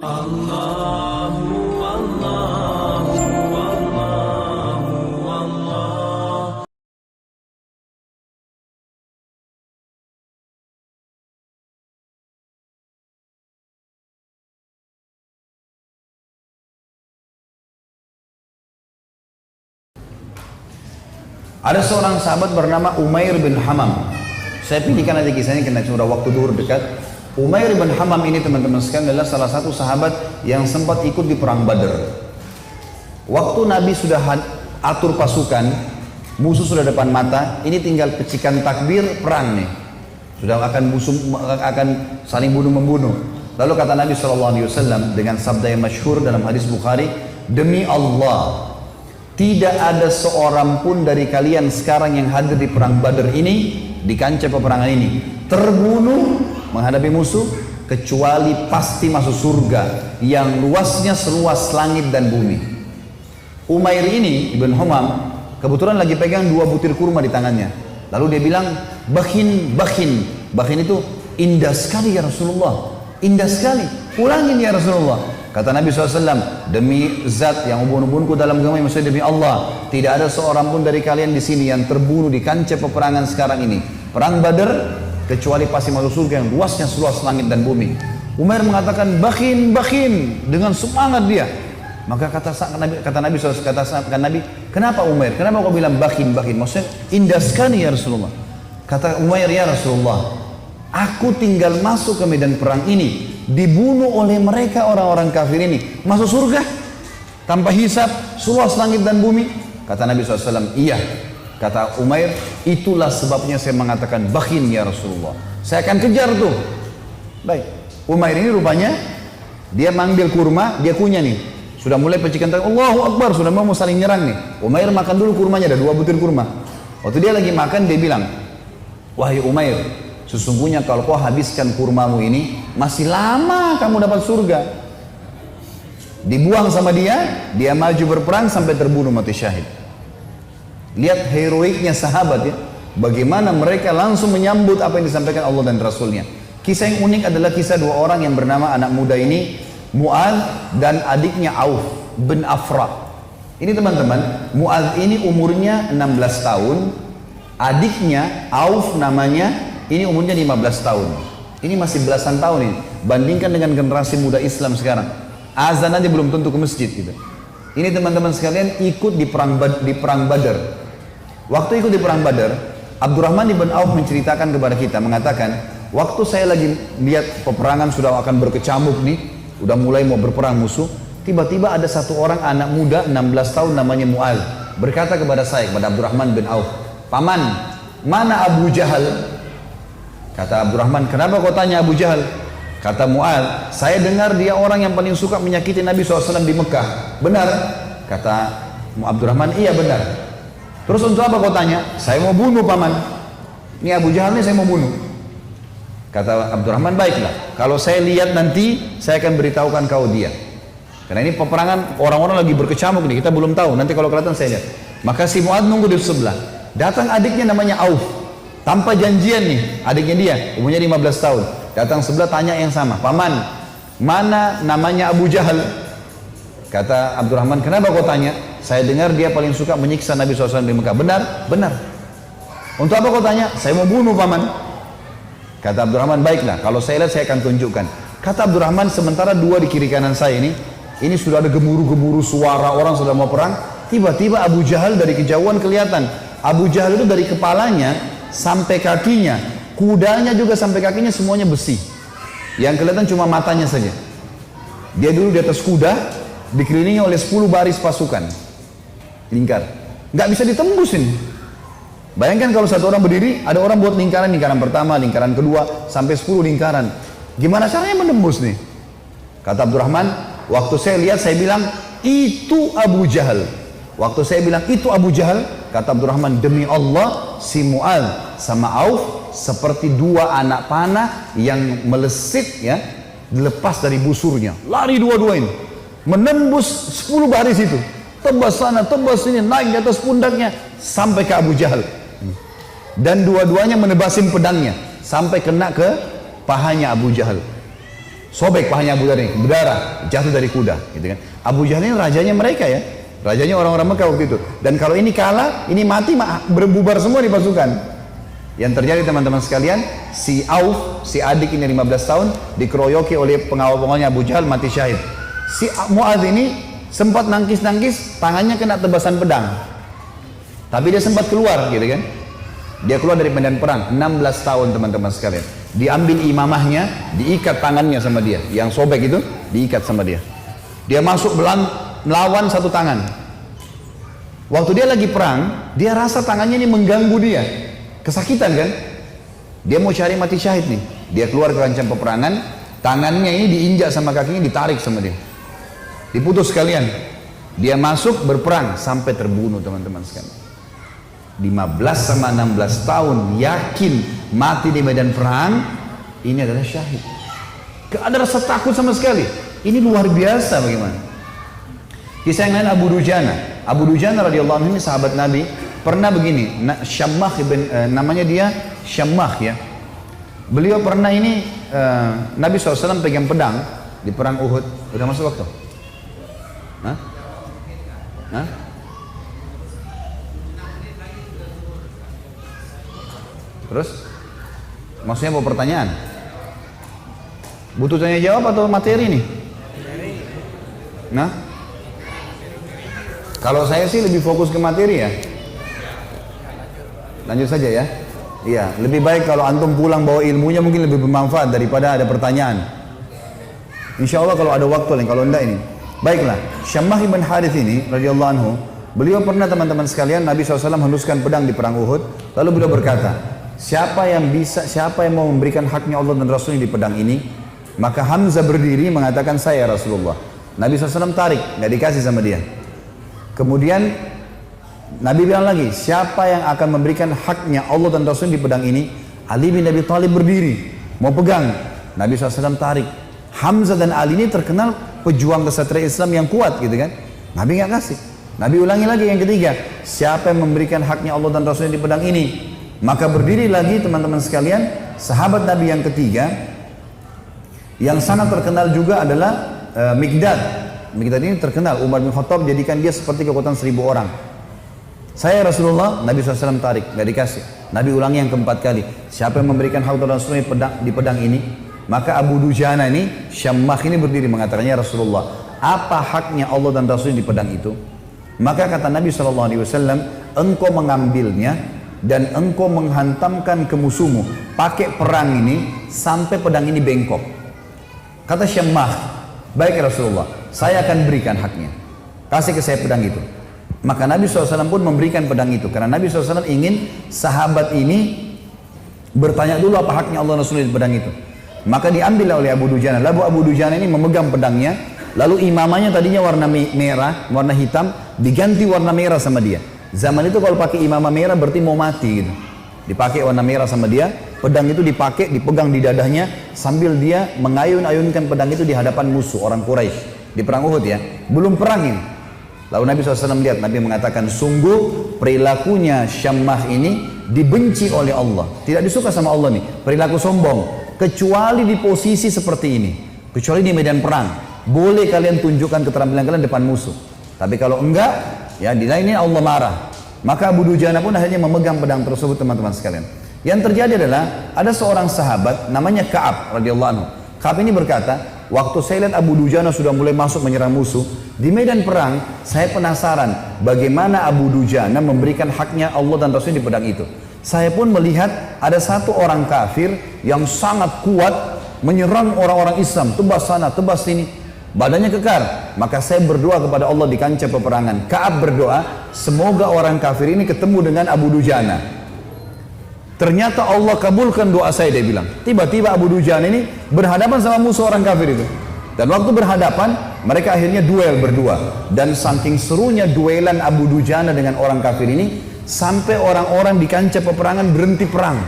Allahu Allahu Allahu Allah. Ada seorang sahabat bernama Umair bin Hamam. Saya pilihkan aja kisahnya karena sudah waktu duhur dekat. Umair bin Hamam ini teman-teman sekalian adalah salah satu sahabat yang sempat ikut di perang Badar. Waktu Nabi sudah atur pasukan, musuh sudah depan mata, ini tinggal pecikan takbir perang nih. Sudah akan saling bunuh-membunuh. Lalu kata Nabi SAW dengan sabda yang masyhur dalam hadis Bukhari, demi Allah, tidak ada seorang pun dari kalian sekarang yang hadir di perang Badar ini, di kancah peperangan ini, terbunuh menghadapi musuh, kecuali pasti masuk surga yang luasnya seluas langit dan bumi. Umair ini, Ibn Humam, kebetulan lagi pegang 2 butir kurma di tangannya. Lalu dia bilang, bakhin, bakhin. Bakhin itu indah sekali ya Rasulullah. Indah sekali, ulangin ya Rasulullah. Kata Nabi SAW, demi zat yang ubun-ubunku dalam agama, maksudnya demi Allah, tidak ada seorang pun dari kalian di sini yang terbunuh di kancah peperangan sekarang ini, perang Badar, kecuali pasti masuk surga yang luasnya seluas langit dan bumi. Umair mengatakan, bakhin, bakhin, dengan semangat dia. Maka kata Nabi SAW, katakan Nabi, kenapa Umair? Kenapa kau bilang bakhin, bakhin? Maksudnya indah sekali ya Rasulullah. Kata Umair, ya Rasulullah, aku tinggal masuk ke medan perang ini, dibunuh oleh mereka orang-orang kafir ini, masuk surga tanpa hisab, seluas langit dan bumi. Kata Nabi SAW, iya. Kata Umair, itulah sebabnya saya mengatakan bakhin ya Rasulullah, saya akan kejar tuh. Baik, Umair ini rupanya dia manggil kurma, dia kunyah nih, sudah mulai pecikan tangan, Allahu Akbar, sudah mau saling nyerang nih. Umair makan dulu kurmanya, ada 2 butir kurma. Waktu dia lagi makan, dia bilang, wahai Umair, sesungguhnya kalau kau habiskan kurmamu ini, masih lama kamu dapat surga. Dibuang sama dia, dia maju berperang sampai terbunuh mati syahid. Lihat heroiknya sahabat ya, bagaimana mereka langsung menyambut apa yang disampaikan Allah dan Rasulnya. Kisah yang unik adalah kisah 2 orang yang bernama anak muda ini, Mu'adz dan adiknya Auf bin Afra. Ini teman-teman, Mu'adz ini umurnya 16 tahun, adiknya Auf namanya, ini umurnya 15 tahun. Ini masih belasan tahun ini. Bandingkan dengan generasi muda Islam sekarang. Azan aja belum tentu ke masjid gitu. Ini teman-teman sekalian ikut di perang Badar. Waktu ikut di perang Badar, Abdurrahman ibn Auf menceritakan kepada kita, mengatakan, waktu saya lagi lihat peperangan sudah akan berkecamuk nih, udah mulai mau berperang musuh, tiba-tiba ada satu orang anak muda 16 tahun namanya Mu'adz berkata kepada saya, kepada Abdurrahman bin Auf, paman, mana Abu Jahal? Kata Abdurrahman, kenapa kau tanya Abu Jahal? Kata Mu'adz, saya dengar dia orang yang paling suka menyakiti Nabi SAW di Mekah. Benar? Kata Abdurrahman, iya benar. Terus untuk apa kau tanya? Saya mau bunuh paman. Ini Abu Jahal ini saya mau bunuh. Kata Abdurrahman, baiklah. Kalau saya lihat nanti, saya akan beritahukan kau dia. Karena ini peperangan orang-orang lagi berkecamuk nih, kita belum tahu. Nanti kalau kelihatan saya lihat. Maka si Mu'adz nunggu di sebelah. Datang adiknya namanya Auf. Tanpa janjian nih, adiknya dia, umurnya 15 tahun. Datang sebelah tanya yang sama, paman, mana namanya Abu Jahal? Kata Abdurrahman, kenapa kau tanya? Saya dengar dia paling suka menyiksa Nabi SAW di Mekah. Benar? Benar. Untuk apa kau tanya? Saya mau bunuh paman. Kata Abdurrahman, baiklah, kalau saya lihat saya akan tunjukkan. Kata Abdurrahman, sementara 2 di kiri kanan saya ini sudah ada gemuruh-gemuruh suara orang sudah mau perang. Tiba-tiba Abu Jahal dari kejauhan kelihatan. Abu Jahal itu dari kepalanya sampai kakinya, kudanya juga sampai kakinya semuanya besi. Yang kelihatan cuma matanya saja. Dia dulu di atas kuda, dikelilingi oleh 10 baris pasukan. Lingkar. Nggak bisa ditembusin. Bayangkan kalau satu orang berdiri, ada orang buat lingkaran pertama, lingkaran kedua, sampai 10 lingkaran. Gimana caranya menembus nih? Kata Abdurrahman, waktu saya lihat saya bilang, itu Abu Jahal. Waktu saya bilang itu Abu Jahal, kata Abdurrahman, demi Allah, si Mu'adz sama Auf seperti 2 anak panah yang melesit ya, dilepas dari busurnya. Lari dua-dua ini, menembus 10 baris itu. Tebas sana, tebas sini, naik di atas pundaknya sampai ke Abu Jahal. Dan dua-duanya menebasin pedangnya sampai kena ke pahanya Abu Jahal. sobek pahanya Abu Jahal ini, berdarah, jatuh dari kuda, gitu kan. Abu Jahal ini rajanya mereka ya, rajanya orang-orang Mekah waktu itu. Dan kalau ini kalah, ini mati, berbubar semua di pasukan. Yang terjadi teman-teman sekalian, si Auf, si adik ini 15 tahun, dikeroyoki oleh pengawal-pengawalnya Abu Jahal, mati syahid. Si Mu'adz ini sempat nangkis-nangkis, tangannya kena tebasan pedang. Tapi dia sempat keluar gitu kan. Dia keluar dari medan perang, 16 tahun teman-teman sekalian. Diambil imamahnya, diikat tangannya sama dia. Yang sobek itu, diikat sama dia. Dia masuk melawan satu tangan. Waktu dia lagi perang, dia rasa tangannya ini mengganggu dia. Kesakitan kan? Dia mau cari mati syahid nih. Dia keluar ke kancah peperangan, tangannya ini diinjak sama kakinya, ditarik sama dia. Diputus sekalian. Dia masuk berperang sampai terbunuh teman-teman sekalian. 15 sama 16 tahun yakin mati di medan perang, ini adalah syahid. Gak ada rasa takut sama sekali. Ini luar biasa bagaimana. Kisah yang lain Abu Dujana. Abu Dujana radhiyallahu anhu ini sahabat Nabi, pernah begini, Syammah namanya dia Syammah ya. Beliau pernah ini Nabi SAW pegang pedang di perang Uhud. Udah masuk waktu? Hah? Hah? Terus? Maksudnya mau pertanyaan? Butuh tanya jawab atau materi nih? Nah? Kalau saya sih lebih fokus ke materi ya. Lanjut saja ya. Iya, lebih baik kalau antum pulang bawa ilmunya mungkin lebih bermanfaat daripada ada pertanyaan. Insya Allah kalau ada waktu lain, kalau enggak ini. Baiklah, Syammah bin Harith ini radhiyallahu anhu, beliau pernah teman-teman sekalian, Nabi SAW henuskan pedang di perang Uhud, lalu beliau berkata, siapa yang mau memberikan haknya Allah dan Rasulnya di pedang ini? Maka Hamzah berdiri mengatakan, saya Rasulullah. Nabi SAW tarik, nggak dikasih sama dia. Kemudian Nabi bilang lagi, siapa yang akan memberikan haknya Allah dan Rasul di pedang ini? Ali bin Abi Thalib berdiri, mau pegang. Nabi SAW tarik. Hamzah dan Ali ini terkenal pejuang kesatria Islam yang kuat gitu kan. Nabi nggak kasih. Nabi ulangi lagi yang ketiga, siapa yang memberikan haknya Allah dan Rasulnya di pedang ini? Maka berdiri lagi teman-teman sekalian, sahabat Nabi yang ketiga, yang sangat terkenal juga adalah Mikdad. Mikdad ini terkenal, Umar bin Khattab jadikan dia seperti kekuatan 1000 orang. Saya Rasulullah, Nabi SAW tarik, gak dikasih. Nabi ulangi yang keempat kali, siapa yang memberikan hak Rasulullah di pedang ini? Maka Abu Dujana ini, Syammah ini berdiri mengatakannya, Rasulullah, apa haknya Allah dan Rasulnya di pedang itu? Maka kata Nabi SAW, engkau mengambilnya dan engkau menghantamkan ke musuhmu pakai perang ini sampai pedang ini bengkok. Kata Syammah, baik Rasulullah, saya akan berikan haknya, kasih ke saya pedang itu. Maka Nabi SAW pun memberikan pedang itu, karena Nabi SAW ingin sahabat ini bertanya dulu apa haknya Allah Rasulullah di pedang itu. Maka diambil oleh Abu Dujana. Lalu Abu Dujana ini memegang pedangnya, lalu imamahnya tadinya warna merah, warna hitam, diganti warna merah sama dia. Zaman itu kalau pakai imamah merah berarti mau mati gitu. Dipakai warna merah sama dia, pedang itu dipakai, dipegang di dadahnya sambil dia mengayun-ayunkan pedang itu di hadapan musuh orang Quraisy di perang Uhud ya. Belum perang ini. Lalu Nabi SAW lihat, Nabi mengatakan, sungguh perilakunya Syammah ini dibenci oleh Allah. Tidak disuka sama Allah nih, perilaku sombong. Kecuali di posisi seperti ini, kecuali di medan perang, boleh kalian tunjukkan keterampilan kalian depan musuh. Tapi kalau enggak, ya di lain ini Allah marah. Maka Abu Dujana pun akhirnya memegang pedang tersebut teman-teman sekalian. Yang terjadi adalah ada seorang sahabat namanya Ka'ab radhiyallahu anhu. Ka'ab ini berkata, waktu saya lihat Abu Dujana sudah mulai masuk menyerang musuh di medan perang, saya penasaran bagaimana Abu Dujana memberikan haknya Allah dan Rasul di pedang itu. Saya pun melihat ada satu orang kafir yang sangat kuat menyerang orang-orang Islam, tebas sana, tebas sini, badannya kekar. Maka saya berdoa kepada Allah di kancah peperangan. Ka'ab berdoa, semoga orang kafir ini ketemu dengan Abu Dujana. Ternyata Allah kabulkan doa saya, dia bilang. Tiba-tiba Abu Dujana ini berhadapan sama musuh orang kafir itu. Dan waktu berhadapan, mereka akhirnya duel berdua. Dan saking serunya duelan Abu Dujana dengan orang kafir ini, sampai orang-orang di kancah peperangan berhenti perang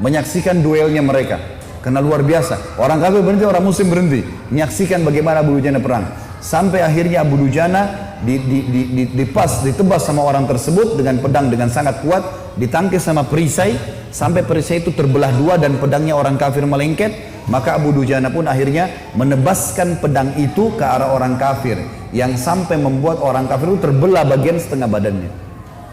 menyaksikan duelnya mereka, karena luar biasa. Orang kafir berhenti, orang muslim berhenti menyaksikan bagaimana Abu Dujana perang. Sampai akhirnya Abu Dujana ditebas sama orang tersebut dengan pedang dengan sangat kuat, ditangkis sama perisai sampai perisai itu terbelah dua dan pedangnya orang kafir melengket. Maka Abu Dujana pun akhirnya menebaskan pedang itu ke arah orang kafir, yang sampai membuat orang kafir itu terbelah bagian setengah badannya.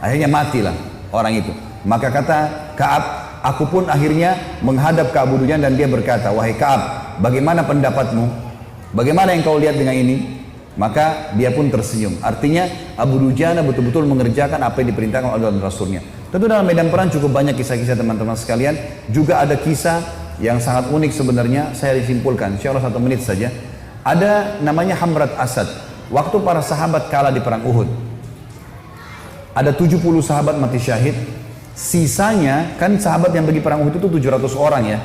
Akhirnya matilah orang itu. Maka kata Ka'ab, aku pun akhirnya menghadap ke Abu Dujana dan dia berkata, wahai Ka'ab, bagaimana pendapatmu? Bagaimana yang kau lihat dengan ini? Maka dia pun tersenyum. Artinya Abu Dujana betul-betul mengerjakan apa yang diperintahkan oleh Allah dan Rasulnya. Tentu dalam medan perang cukup banyak kisah-kisah teman-teman sekalian. Juga ada kisah yang sangat unik sebenarnya, saya disimpulkan, insya Allah 1 menit saja. Ada namanya Hamrat Asad. Waktu para sahabat kalah di perang Uhud, ada 70 sahabat mati syahid. Sisanya, kan sahabat yang pergi perang Uhud itu 700 orang ya.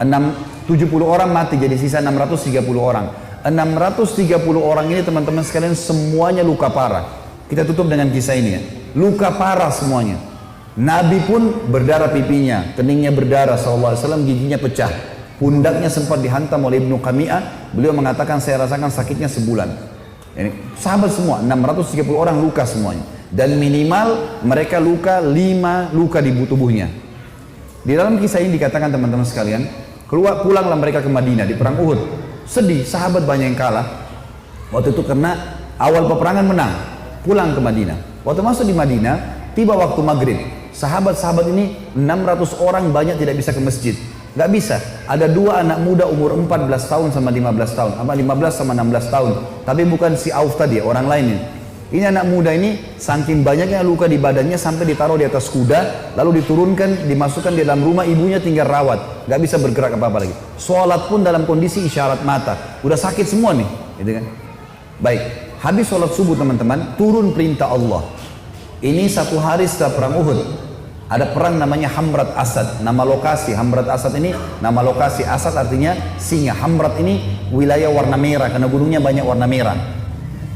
70 orang mati, jadi sisa 630 orang. 630 orang ini teman-teman sekalian semuanya luka parah. Kita tutup dengan kisah ini ya. Luka parah semuanya. Nabi pun berdarah pipinya, keningnya berdarah SAW, giginya pecah. Pundaknya sempat dihantam oleh Ibnu Qami'ah. Beliau mengatakan, saya rasakan sakitnya sebulan. Ini sahabat semua, 630 orang luka semuanya. Dan minimal mereka luka 5 luka di tubuhnya. Di dalam kisah ini dikatakan teman-teman sekalian, pulanglah mereka ke Madinah di perang Uhud. Sedih, sahabat banyak yang kalah. Waktu itu karena awal peperangan menang, pulang ke Madinah. Waktu masuk di Madinah, tiba waktu maghrib. Sahabat-sahabat ini 600 orang banyak tidak bisa ke masjid. Gak bisa. Ada 2 anak muda umur 14 tahun sama 15 tahun. Sama 15 sama 16 tahun. Tapi bukan si Auf tadi, orang lain ini. Ini anak muda ini saking banyaknya luka di badannya sampai ditaruh di atas kuda, lalu diturunkan, dimasukkan di dalam rumah, ibunya tinggal rawat, gak bisa bergerak apa-apa lagi. Sholat pun dalam kondisi isyarat mata, udah sakit semua nih, gitu kan? Baik, habis sholat subuh teman-teman, turun perintah Allah. Ini 1 hari setelah perang Uhud, ada perang namanya Hamrat Asad, nama lokasi. Hamrat Asad ini nama lokasi, Asad artinya singa. Hamrat ini wilayah warna merah karena gunungnya banyak warna merah.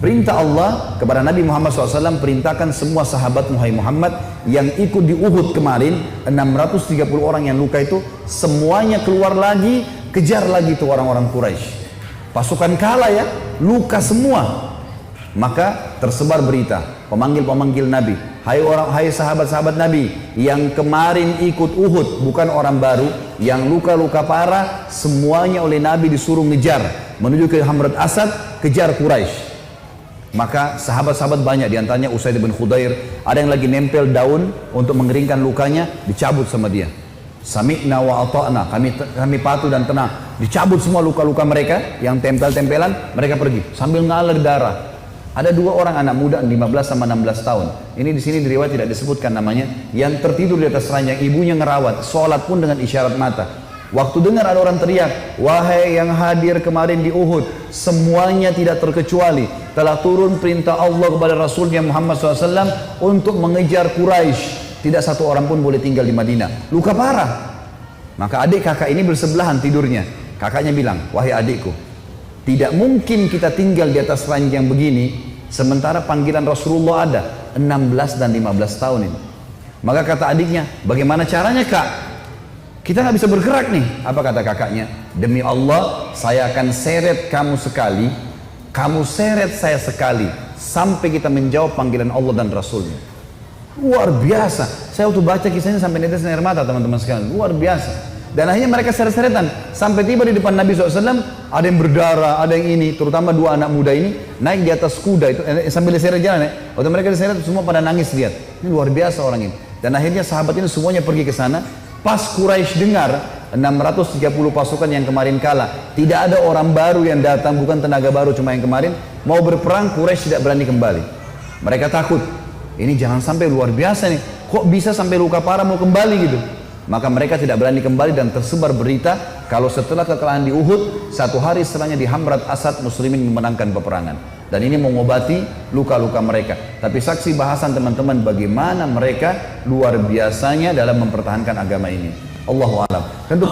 Perintah Allah kepada Nabi Muhammad SAW, perintahkan semua sahabat Muhammad yang ikut di Uhud kemarin, 630 orang yang luka itu, semuanya keluar lagi, kejar lagi itu orang-orang Quraisy. Pasukan kalah ya, luka semua. Maka tersebar berita, pemanggil-pemanggil Nabi, hai sahabat-sahabat Nabi yang kemarin ikut Uhud, bukan orang baru, yang luka-luka parah, semuanya oleh Nabi disuruh ngejar menuju ke Hamrat Asad, kejar Quraisy. Maka sahabat-sahabat banyak, diantaranya Usaid bin Khudair, ada yang lagi nempel daun untuk mengeringkan lukanya, dicabut sama dia. Sami'na wa ata'na, kami patuh dan tenang. Dicabut semua luka-luka mereka yang tempel-tempelan, mereka pergi sambil ngalir darah. Ada 2 orang anak muda 15 sama 16 tahun. Ini di sini di riwayat tidak disebutkan namanya, yang tertidur di atas ranjang, ibunya ngerawat, sholat pun dengan isyarat mata. Waktu dengar ada orang teriak, wahai yang hadir kemarin di Uhud, semuanya tidak terkecuali telah turun perintah Allah kepada Rasulnya Muhammad SAW untuk mengejar Quraisy. Tidak 1 orang pun boleh tinggal di Madinah. Luka parah. Maka adik kakak ini bersebelahan tidurnya. Kakaknya bilang, wahai adikku, tidak mungkin kita tinggal di atas ranjang begini sementara panggilan Rasulullah ada 16 dan 15 tahun ini. Maka kata adiknya, bagaimana caranya kak? Kita nggak bisa bergerak nih. Apa kata kakaknya? Demi Allah, saya akan seret kamu sekali, kamu seret saya sekali, sampai kita menjawab panggilan Allah dan Rasulnya. Luar biasa. Saya waktu baca kisahnya sampai netes air mata teman-teman sekalian. Luar biasa. Dan akhirnya mereka seret-seretan sampai tiba di depan Nabi SAW. Ada yang berdarah, ada yang ini. Terutama 2 anak muda ini naik di atas kuda itu sambil diseret jalan ya. Waktu mereka diseret semua pada nangis lihat. Ini luar biasa orang ini. Dan akhirnya sahabat ini semuanya pergi ke sana. Pas Quraisy dengar 630 pasukan yang kemarin kalah, tidak ada orang baru yang datang, bukan tenaga baru cuma yang kemarin, mau berperang, Quraisy tidak berani kembali. Mereka takut, ini jangan sampai luar biasa nih, kok bisa sampai luka parah mau kembali gitu. Maka mereka tidak berani kembali dan tersebar berita kalau setelah kekalahan di Uhud, 1 hari setelahnya di Hamrat Asad muslimin memenangkan peperangan. Dan ini mengobati luka-luka mereka. Tapi saksi bahasan teman-teman bagaimana mereka luar biasanya dalam mempertahankan agama ini. Allahu a'lam. Tentu